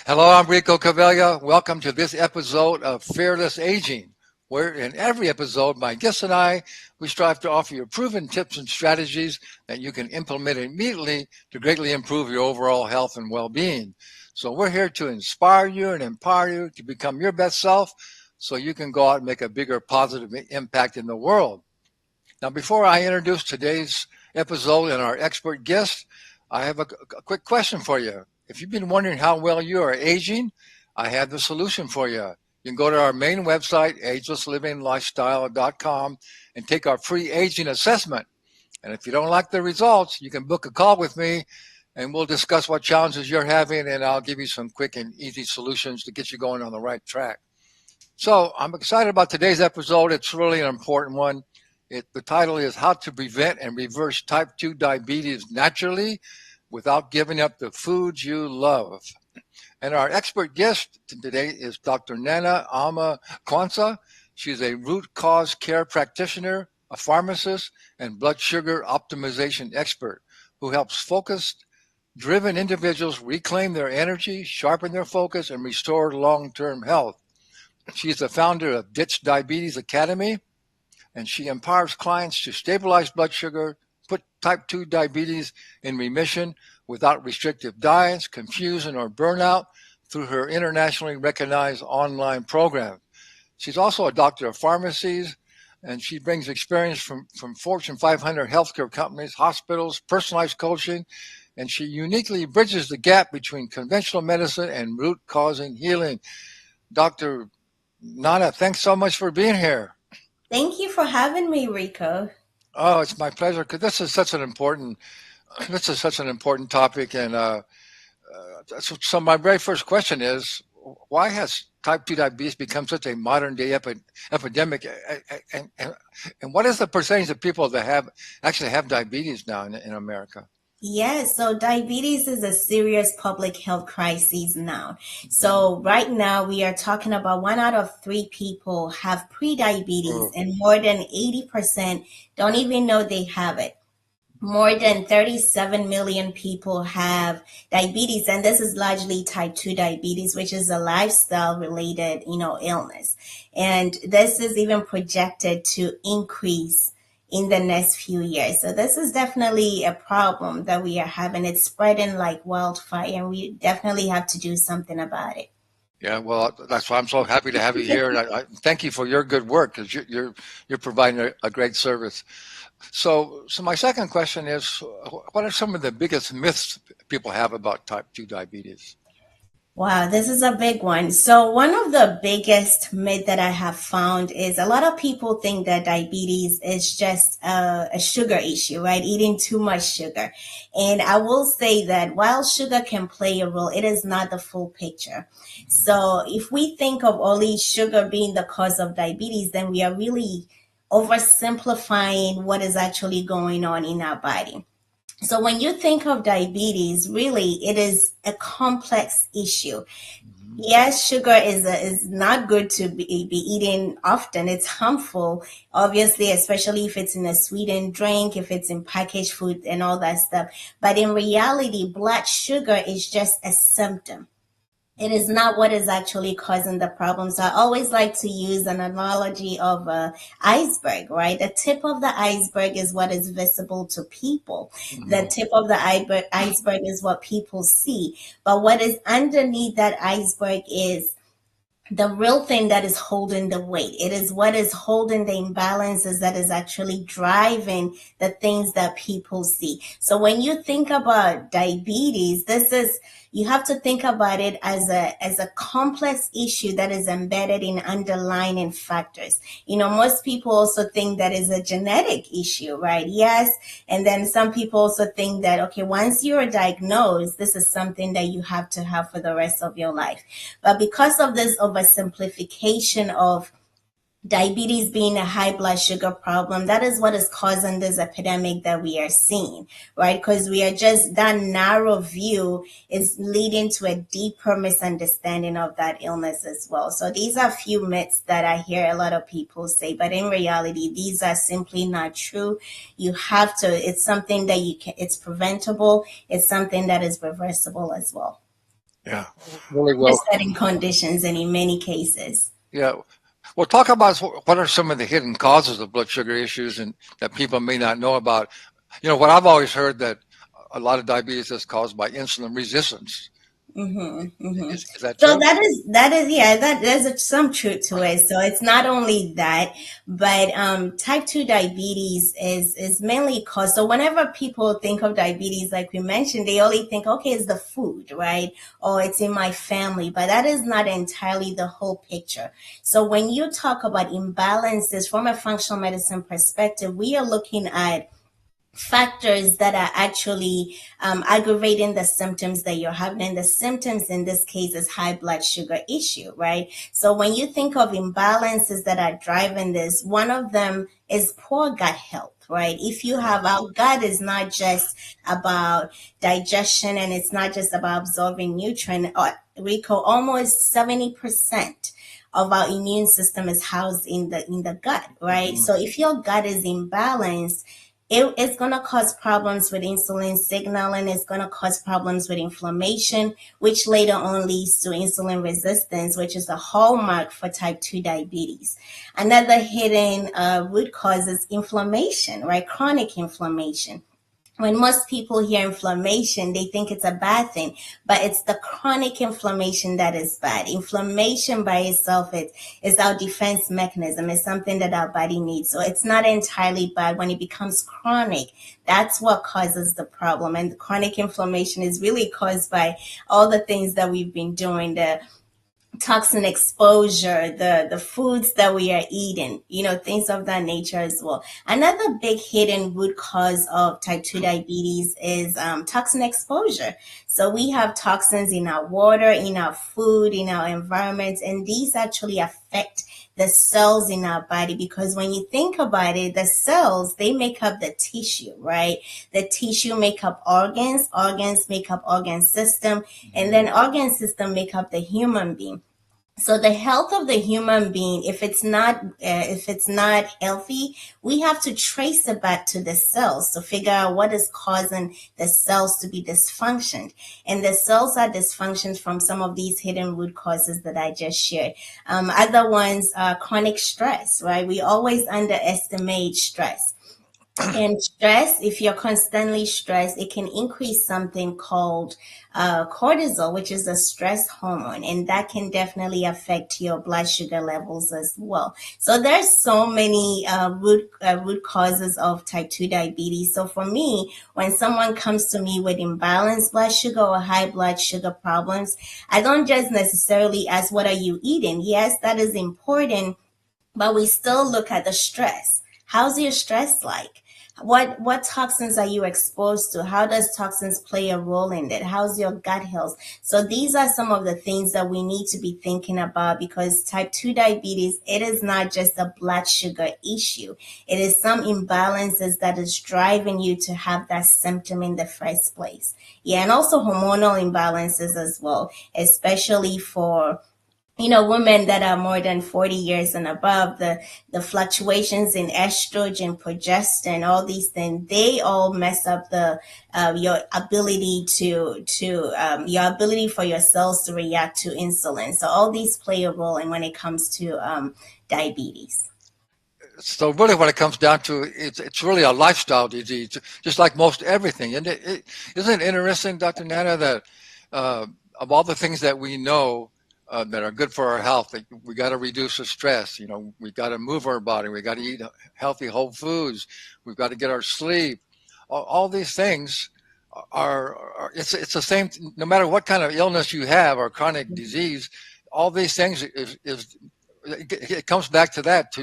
Hello, I'm Rico Cavella. Welcome to this episode of Fearless Aging, where in every episode, my guests and I, we strive to offer you proven tips and strategies that you can implement immediately to greatly improve your overall health and well-being. So we're here to inspire you and empower you to become your best self so you can go out and make a bigger positive impact in the world. Now, before I introduce today's episode and our expert guest, I have a quick question for you. If you've been wondering how well you are aging, I have the solution for you. You can go to our main website, agelesslivinglifestyle.com, and take our free aging assessment. And if you don't like the results, you can book a call with me and we'll discuss what challenges you're having, and I'll give you some quick and easy solutions to get you going on the right track. So I'm excited about today's episode. It's really an important one. The title is How to Prevent and Reverse Type 2 Diabetes Naturally Without Giving Up the Foods You Love. And our expert guest today is Dr. Ama Quansah. She's a root cause care practitioner, a pharmacist, and blood sugar optimization expert who helps focused, driven individuals reclaim their energy, sharpen their focus, and restore long-term health. She's the founder of Ditch Diabetes Academy, and she empowers clients to stabilize blood sugar, put type 2 diabetes in remission without restrictive diets, confusion, or burnout through her internationally recognized online program. She's also a doctor of pharmacies, and she brings experience from Fortune 500 healthcare companies, hospitals, personalized coaching, and she uniquely bridges the gap between conventional medicine and root-causing healing. Dr. Nana, thanks so much for being here. Thank you for having me, Rico. Oh, it's my pleasure because this is such an important topic. And so my very first question is, why has type 2 diabetes become such a modern day epidemic? And what is the percentage of people that actually have diabetes now in America? Yes, so diabetes is a serious public health crisis now. So right now we are talking about 1 out of 3 people have pre-diabetes, and more than 80% don't even know they have it. More than 37 million people have diabetes, and this is largely type 2 diabetes, which is a lifestyle related, illness. And this is even projected to increase in the next few years. So this is definitely a problem that we are having. It's spreading like wildfire, and we definitely have to do something about it. Yeah, well, that's why I'm so happy to have you here, and I thank you for your good work because you're providing a great service. So my second question is, what are some of the biggest myths people have about type 2 diabetes? Wow, this is a big one. So one of the biggest myth that I have found is a lot of people think that diabetes is just a sugar issue, right? Eating too much sugar. And I will say that while sugar can play a role, it is not the full picture. So if we think of only sugar being the cause of diabetes, then we are really oversimplifying what is actually going on in our body. So when you think of diabetes, really, it is a complex issue. Yes, sugar is not good to be eating often. It's harmful, obviously, especially if it's in a sweetened drink, if it's in packaged food and all that stuff. But in reality, blood sugar is just a symptom. It is not what is actually causing the problem. So I always like to use an analogy of a iceberg, right? The tip of the iceberg is what is visible to people. The tip of the iceberg is what people see. But what is underneath that iceberg is the real thing that is holding the weight. It is what is holding the imbalances that is actually driving the things that people see. So when you think about diabetes, you have to think about it as a complex issue that is embedded in underlying factors. Most people also think that is a genetic issue, right? Yes. And then some people also think that, okay, once you're diagnosed, this is something that you have to have for the rest of your life. But because of this oversimplification of diabetes being a high blood sugar problem, that is what is causing this epidemic that we are seeing, right? Because that narrow view is leading to a deeper misunderstanding of that illness as well. So these are a few myths that I hear a lot of people say, but in reality, these are simply not true. It's something that it's preventable. It's something that is reversible as well. Yeah, really under well. certain conditions and in many cases. Yeah. Well, talk about what are some of the hidden causes of blood sugar issues and that people may not know about. What I've always heard that a lot of diabetes is caused by insulin resistance. Mm-hmm, mm-hmm. Is that So true? that is yeah, that there's some truth to it. So it's not only that, but type 2 diabetes is mainly caused. So whenever people think of diabetes, like we mentioned, they only think, okay, it's the food, right? Or it's in my family, but that is not entirely the whole picture. So when you talk about imbalances from a functional medicine perspective, we are looking at factors that are actually aggravating the symptoms that you're having. And the symptoms in this case is high blood sugar issue, right? So when you think of imbalances that are driving this, one of them is poor gut health. Right. If you Yeah. have our gut is not just about digestion and it's not just about absorbing nutrient. Rico, almost 70% of our immune system is housed in the gut, right? Mhm. So if your gut is imbalanced, it's going to cause problems with insulin signaling. It's going to cause problems with inflammation, which later on leads to insulin resistance, which is a hallmark for type 2 diabetes. Another hidden root cause is inflammation, right? Chronic inflammation. When most people hear inflammation, they think it's a bad thing, but it's the chronic inflammation that is bad. Inflammation by itself is our defense mechanism. It's something that our body needs. So it's not entirely bad. When it becomes chronic, that's what causes the problem. And the chronic inflammation is really caused by all the things that we've been doing, the toxin exposure, the foods that we are eating, things of that nature as well. Another big hidden root cause of type 2 diabetes is toxin exposure. So we have toxins in our water, in our food, in our environment, and these actually affect the cells in our body, because when you think about it, the cells, they make up the tissue, right? The tissue make up organs make up organ system, and Mhm. then organ system make up the human being. So the health of the human being, if it's not healthy, we have to trace it back to the cells to figure out what is causing the cells to be dysfunctioned. And the cells are dysfunctioned from some of these hidden root causes that I just shared. Other ones are chronic stress, right? We always underestimate stress. And stress, if you're constantly stressed, it can increase something called cortisol, which is a stress hormone, and that can definitely affect your blood sugar levels as well. So there's so many root causes of type 2 diabetes. So for me, when someone comes to me with imbalanced blood sugar or high blood sugar problems, I don't just necessarily ask, what are you eating? Yes, that is important, but we still look at the stress. How's your stress like? What toxins are you exposed to? How does toxins play a role in it? How's your gut health? So these are some of the things that we need to be thinking about, because type 2 diabetes, it is not just a blood sugar issue. It is some imbalances that is driving you to have that symptom in the first place. Yeah, and also hormonal imbalances as well, especially for women that are more than 40 years and above. The fluctuations in estrogen, progesterone, all these things, they all mess up the your ability your ability for your cells to react to insulin. So all these play a role in when it comes to diabetes. So really, what it comes down to, it's really a lifestyle disease, just like most everything. And isn't it interesting, Dr. Nana, that uh, of all the things that we know that are good for our health, that we got to reduce the stress. We got to move our body. We got to eat healthy whole foods. We've got to get our sleep. All these things it's the same. No matter what kind of illness you have or chronic disease, all these things is it comes back to that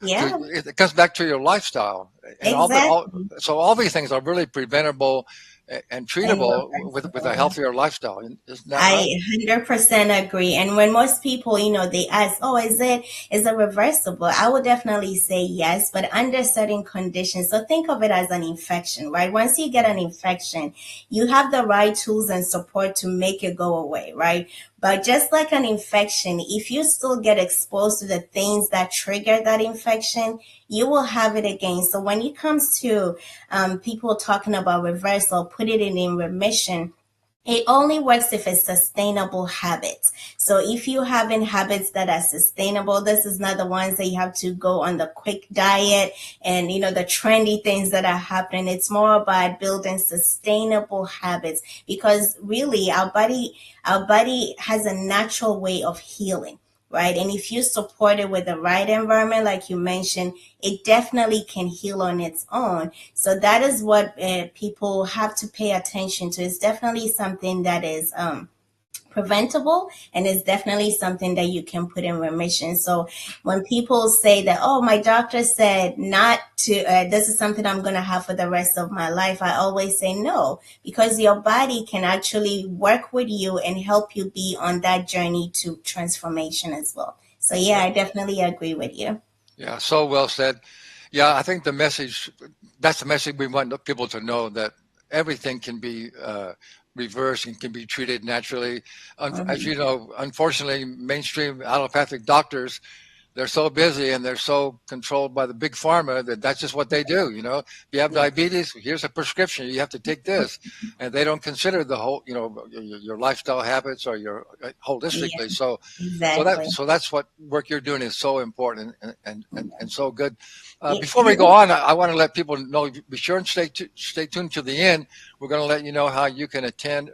Yeah, it comes back to your lifestyle and exactly. so all these things are really preventable and And treatable with a reversible. healthier lifestyle. Isn't that I right? 100% agree. And when most people, they ask, oh, is it reversible? I would definitely say yes, but under certain conditions. So think of it as an infection, right? Once you get an infection, you have the right tools and support to make it go away, right? But just like an infection, if you still get exposed to the things that trigger that infection, you will have it again. So when it comes to people talking about reversal, put it in remission, It only works if it's sustainable habits. So if you're having habits that are sustainable, this is not the ones that you have to go on the quick diet and, the trendy things that are happening. It's more about building sustainable habits, because really our body has a natural way of healing. Right. And if you support it with the right environment, like you mentioned, it definitely can heal on its own. So that is what people have to pay attention to. It's definitely something that is preventable, and it's definitely something that you can put in remission. So when people say that, oh, my doctor said not to, this is something I'm going to have for the rest of my life, I always say no, because your body can actually work with you and help you be on that journey to transformation as well. So yeah, Yeah. I definitely agree with you. Yeah, so well said. Yeah, I think that's the message we want people to know, that everything can be reversed and can be treated naturally. As Mhm. you know, unfortunately, mainstream allopathic doctors, they're so busy and they're so controlled by the big pharma that that's just what they do. If you have Yeah. diabetes, here's a prescription. You have to take this, and they don't consider the whole, your lifestyle habits or your Yeah, holistically. exactly. So that's what work you're doing is so important and so good. Yeah. Before we go on, I want to let people know, be sure and stay tuned to the end. We're going to let you know how you can attend.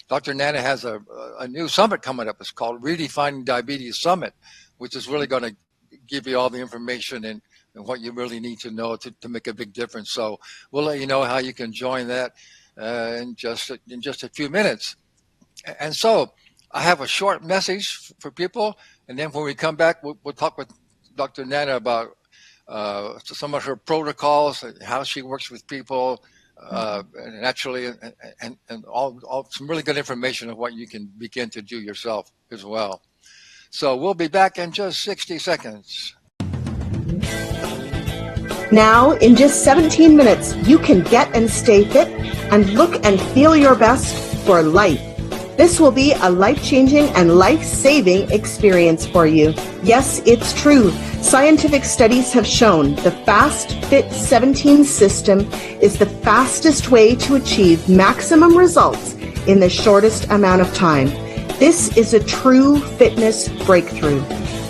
Dr. Nana has a new summit coming up. It's called Redefining Diabetes Summit, which is really going to give you all the information and what you really need to know to make a big difference. So we'll let you know how you can join that in just a few minutes. And so I have a short message for people, and then when we come back, we'll talk with Dr. Nana about some of her protocols, how she works with people, and naturally, and all some really good information of what you can begin to do yourself as well. So we'll be back in just 60 seconds. Now, in just 17 minutes, you can get and stay fit and look and feel your best for life. This will be a life-changing and life-saving experience for you. Yes, it's true. Scientific studies have shown the Fast Fit 17 system is the fastest way to achieve maximum results in the shortest amount of time. This is a true fitness breakthrough.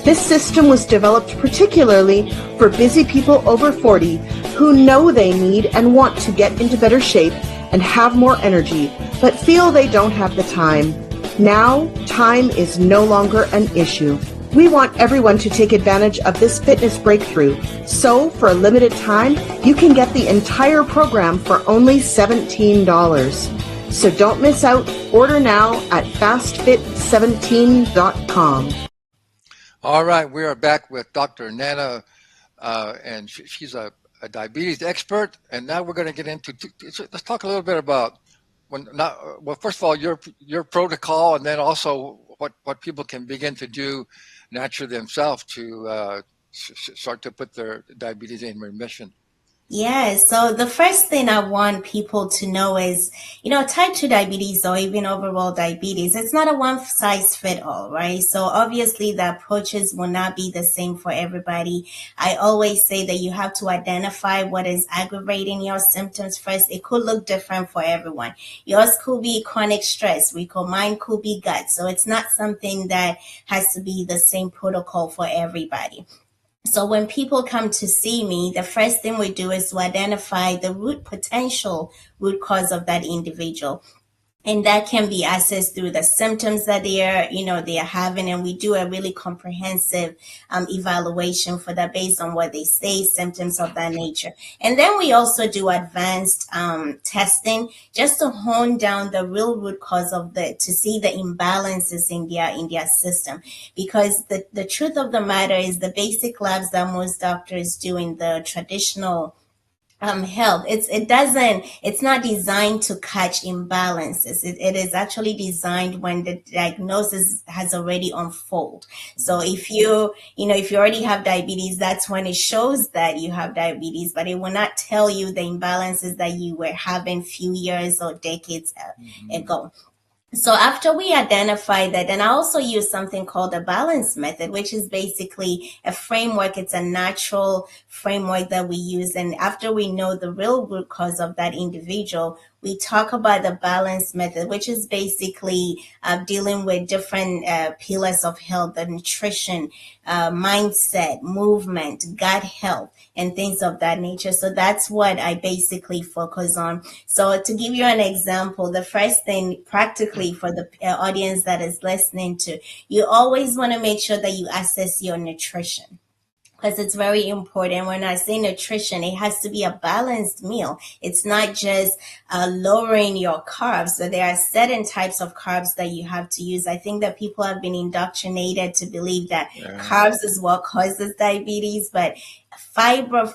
This system was developed particularly for busy people over 40 who know they need and want to get into better shape and have more energy, but feel they don't have the time. Now, time is no longer an issue. We want everyone to take advantage of this fitness breakthrough. So, for a limited time, you can get the entire program for only $17. So don't miss out. Order now at fastfit17.com. All right, we are back with Dr. Nana, and she's a diabetes expert. And now we're going to get into, let's talk a little bit about first of all, your protocol, and then also what people can begin to do naturally themselves to start to put their diabetes in remission. Yeah, so the first thing I want people to know is, type 2 diabetes or even overall diabetes, it's not a one size fit all, right? So obviously the approaches will not be the same for everybody. I always say that you have to identify what is aggravating your symptoms first. It could look different for everyone. Yours could be chronic stress. Mine could be gut. So it's not something that has to be the same protocol for everybody. So when people come to see me, the first thing we do is to identify the potential root cause of that individual. And that can be assessed through the symptoms that they are having, and we do a really comprehensive evaluation for that based on what they say, symptoms of that nature. And then we also do advanced testing just to hone down the real root cause to see the imbalances in their system. Because the truth of the matter is the basic labs that most doctors do in the traditional health, it's not designed to catch imbalances. It is actually designed when the diagnosis has already unfolded. So if you already have diabetes, that's when it shows that you have diabetes, but it will not tell you the imbalances that you were having few years or decades ago. So after we identify that, then I also use something called the balance method, which is basically a framework. It's a natural framework that we use. And after we know the real root cause of that individual, we talk about the balance method, which is basically dealing with different pillars of health, the nutrition, mindset, movement, gut health, and things of that nature. So that's what I basically focus on. So to give you an example, the first thing practically for the audience that is listening to, you always want to make sure that you assess your nutrition, because it's very important. When I say nutrition, it has to be a balanced meal. It's not just lowering your carbs. So there are certain types of carbs that you have to use. I think that people have been indoctrinated to believe that carbs is what causes diabetes, but fiber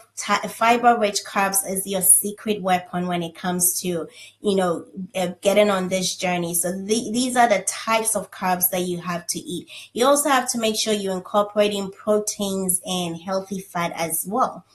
rich carbs is your secret weapon when it comes to getting on this journey. So these are the types of carbs that you have to eat. You also have to make sure you're incorporating proteins and healthy fat as well.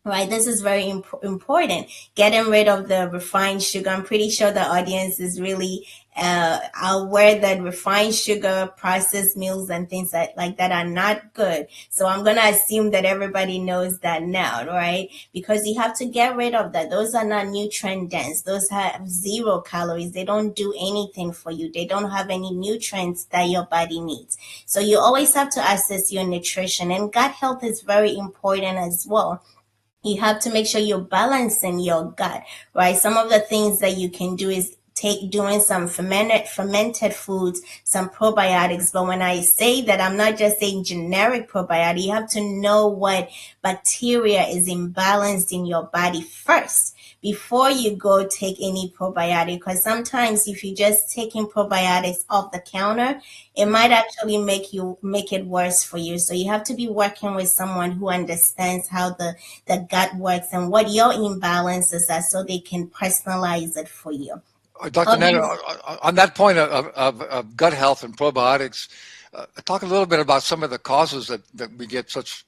Right, this is very important. Getting rid of the refined sugar. I'm pretty sure the audience is really aware that refined sugar, processed meals, and things like that are not good. So I'm going to assume that everybody knows that now, right? Because you have to get rid of that. Those are not nutrient dense. Those have 0 calories. They don't do anything for you. They don't have any nutrients that your body needs. So you always have to assess your nutrition, and gut health is very important as well. You have to make sure you're balancing your gut, right? Some of the things that you can do is doing some fermented foods, some probiotics. But when I say that, I'm not just saying generic probiotic. You have to know what bacteria is imbalanced in your body first before you go take any probiotic. Because sometimes if you just taking probiotics off the counter, it might actually make it worse for you. So you have to be working with someone who understands how the gut works and what your imbalances are, so they can personalize it for you. Dr. Netta, on that point of gut health and probiotics, talk a little bit about some of the causes that we get such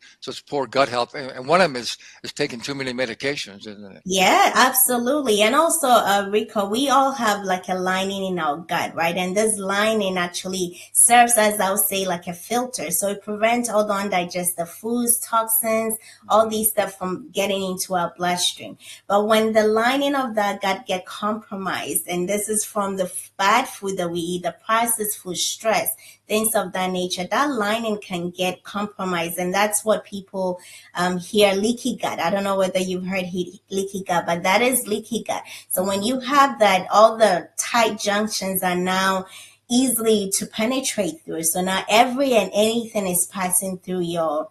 poor gut health, and one of them is taking too many medications, isn't it? Yeah, absolutely. And also, Rico, we all have like a lining in our gut, right? And this lining actually serves as, I would say, like a filter. So it prevents all the undigested foods, toxins, all these stuff from getting into our bloodstream. But when the lining of that gut get compromised, and this is from the bad food that we eat, the processed food, stress, things of that nature, that lining can get compromised. And that's what people hear leaky gut. I don't know whether you've heard leaky gut, but that is leaky gut. So when you have that, all the tight junctions are now easily to penetrate through. So now every and anything is passing through your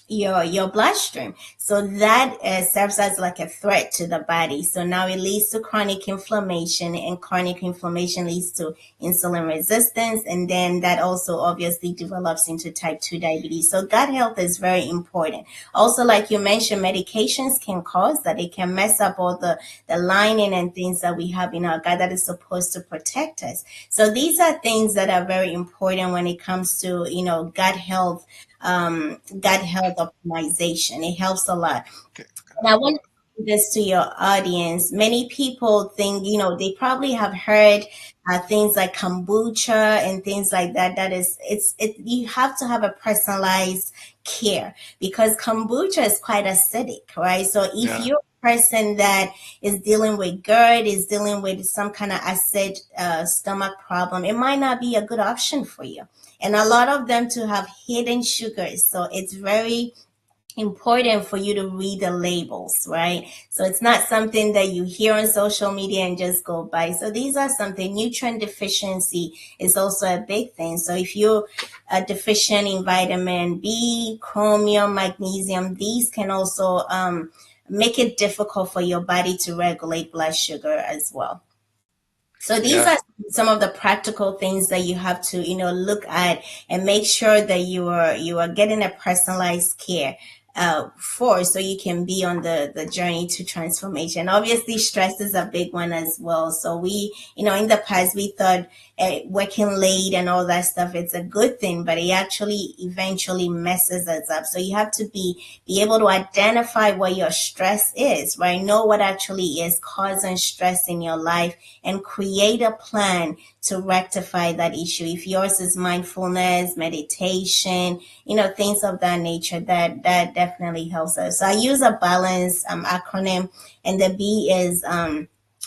bloodstream. So that serves as like a threat to the body. So now it leads to chronic inflammation, and chronic inflammation leads to insulin resistance. And then that also obviously develops into type 2 diabetes. So gut health is very important. Also, like you mentioned, medications can cause that. It can mess up all the lining and things that we have in our gut that is supposed to protect us. So these are things that are very important when it comes to, gut health optimization. It helps a lot. Okay. And I want to say this to your audience. Many people think, they probably have heard things like kombucha and things like that. You have to have a personalized care, because kombucha is quite acidic, right? So if you're a person that is dealing with GERD, is dealing with some kind of acid stomach problem, it might not be a good option for you. And a lot of them to have hidden sugars. So it's very important for you to read the labels, right? So it's not something that you hear on social media and just go by. So these are something. Nutrient deficiency is also a big thing. So if you're deficient in vitamin B, chromium, magnesium, these can also make it difficult for your body to regulate blood sugar as well. So these are some of the practical things that you have to, look at and make sure that you are getting a personalized care so you can be on the journey to transformation. Obviously, stress is a big one as well. So we, in the past, we thought working late and all that stuff, it's a good thing, but it actually eventually messes us up. So you have to be able to identify what your stress is, right? Know what actually is causing stress in your life and create a plan to rectify that issue. If yours is mindfulness, meditation, things of that nature, that definitely helps us. So I use a balance acronym, and the B is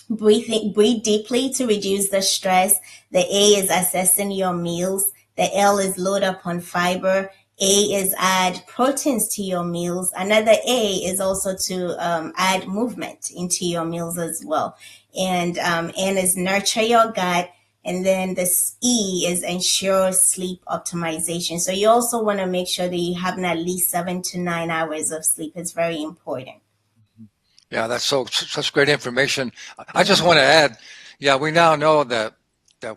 breathe deeply to reduce the stress. The A is assessing your meals. The L is load up on fiber. A is add proteins to your meals. Another A is also to add movement into your meals as well. And N is nurture your gut. And then this E is ensure sleep optimization. So you also want to make sure that you have at least 7 to 9 hours of sleep. It's very important. Yeah, that's such great information. I just Yeah, want to add, yeah, we now know that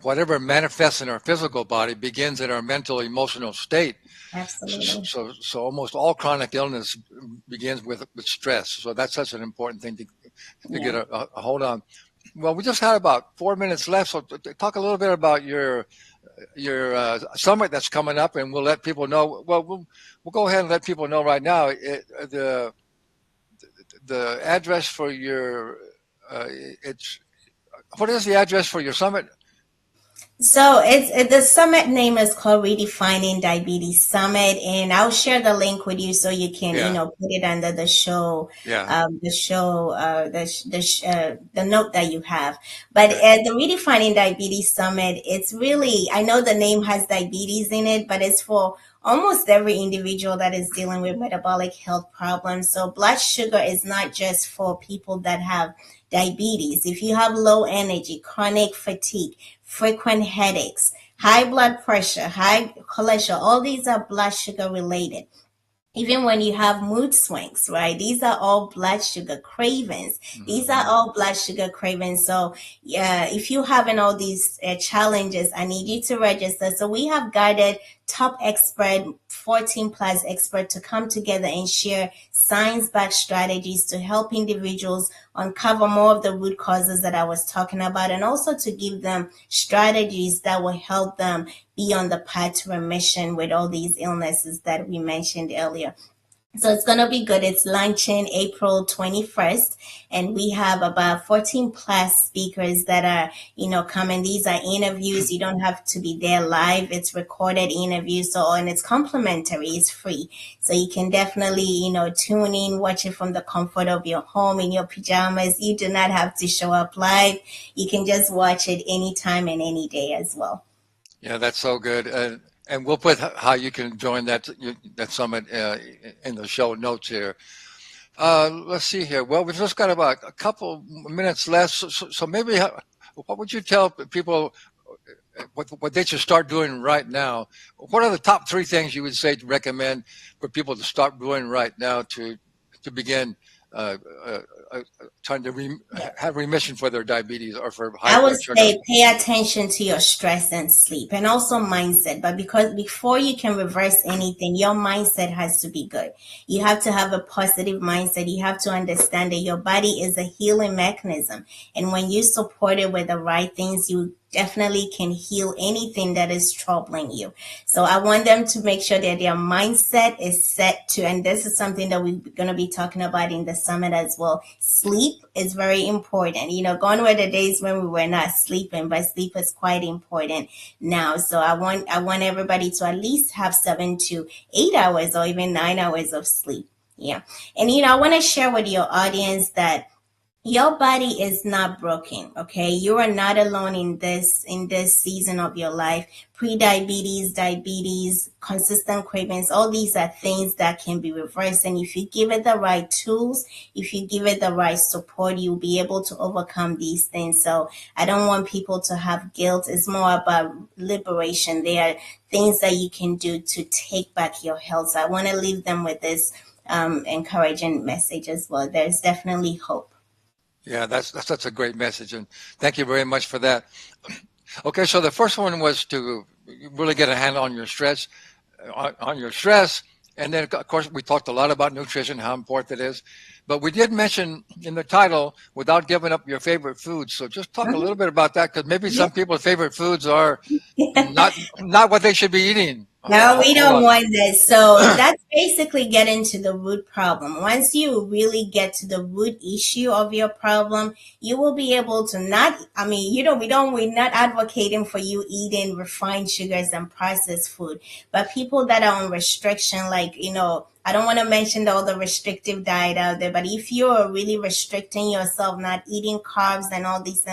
whatever manifests in our physical body begins in our mental emotional state. absolutely. So almost all chronic illness begins with stress. So that's such an important thing to Yeah. get a hold on. Well, we just had about 4 minutes left, so talk a little bit about your summit that's coming up, and we'll let people know. Well, we'll go ahead and let people know right now. The address for your it's what is the address for your summit? So the summit name is called Redefining Diabetes Summit, and I'll share the link with you so you can Yeah, put it under yeah, the note that you have. But okay, the Redefining Diabetes Summit, it's really, I know the name has diabetes in it, but it's for almost every individual that is dealing with metabolic health problems. So blood sugar is not just for people that have diabetes. If you have low energy, chronic fatigue, frequent headaches, high blood pressure, high cholesterol, all these are blood sugar related. Even when you have mood swings, right? These are all blood sugar cravings. These are hmm all blood sugar cravings. So, yeah, if you're having all these challenges, I need you to register. So we have guided top expert, 14 plus expert to come together and share science-backed strategies to help individuals uncover more of the root causes that I was talking about, and also to give them strategies that will help them be on the path to remission with all these illnesses that we mentioned earlier. So it's going to be good. It's launching April 21st, and we have about 14 plus speakers that are, coming. These are interviews. You don't have to be there live. It's recorded interviews. So, and it's complimentary. It's free. So you can definitely, tune in, watch it from the comfort of your home in your pajamas. You do not have to show up live. You can just watch it anytime and any day as well. yeah, that's so good. And we'll put how you can join that summit in the show notes here. Let's see here. Well, we've just got about a couple minutes left, so maybe what would you tell people what they should start doing right now? What are the top three things you would say to recommend for people to start doing right now to begin uh, uh, uh, trying to have remission for their diabetes or for high I would blood sugar? say pay attention to your stress and sleep and also mindset. But because before you can reverse anything, your mindset has to be good. You have to have a positive mindset. You have to understand that your body is a healing mechanism. And when you support it with the right things, you definitely can heal anything that is troubling you. So I want them to make sure that their mindset is set to, and this is something that we're going to be talking about in the summit as well. Sleep is very important. Gone were the days when we were not sleeping, but sleep is quite important now. So I want everybody to at least have 7 to 8 hours or even 9 hours of sleep. Yeah. And I want to share with your audience that your body is not broken. Okay, you are not alone in this season of your life. Pre-diabetes, diabetes, consistent cravings, all these are things that can be reversed, and if you give it the right tools, if you give it the right support, you'll be able to overcome these things. So I don't want people to have guilt. It's more about liberation. There are things that you can do to take back your health. So I want to leave them with this encouraging message as well. There's definitely hope. Yeah, that's such a great message, and thank you very much for that. Okay, so the first one was to really get a handle on your stress, on your stress, and then of course we talked a lot about nutrition, how important it is, but we did mention in the title without giving up your favorite foods. So just talk a little bit about that, because maybe Yeah. some people's favorite foods are not what they should be eating. No, we Hold don't on. want that. So that's basically getting to the root problem. Once you really get to the root issue of your problem, you will be able to not, I mean, we're not advocating for you eating refined sugars and processed food, but people that are on restriction, like, I don't want to mention all the restrictive diet out there, but if you're really restricting yourself, not eating carbs and all these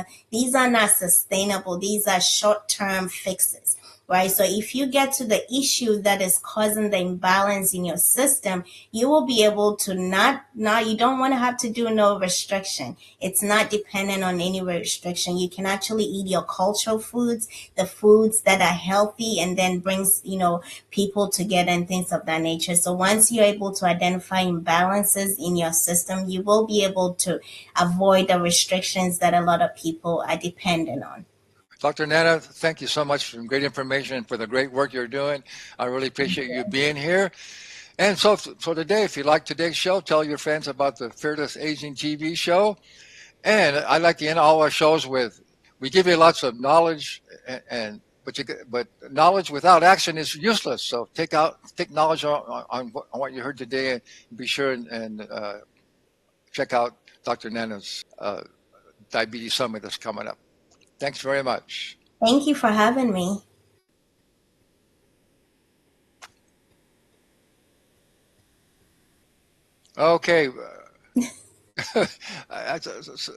are not sustainable. These are short-term fixes, right? So if you get to the issue that is causing the imbalance in your system, you will be able to not you don't want to have to do no restriction. It's not dependent on any restriction. You can actually eat your cultural foods, the foods that are healthy, and then brings, people together and things of that nature. So once you're able to identify imbalances in your system, you will be able to avoid the restrictions that a lot of people are dependent on. Dr. Nana, thank you so much for some great information and for the great work you're doing. I really appreciate you being here. And so today, if you like today's show, tell your friends about the Fearless Aging TV show. And I like to end all our shows with, we give you lots of knowledge, but knowledge without action is useless. So take knowledge on what you heard today, and be sure and check out Dr. Nana's Diabetes Summit that's coming up. Thanks very much. Thank you for having me. Okay.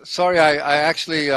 Sorry, I actually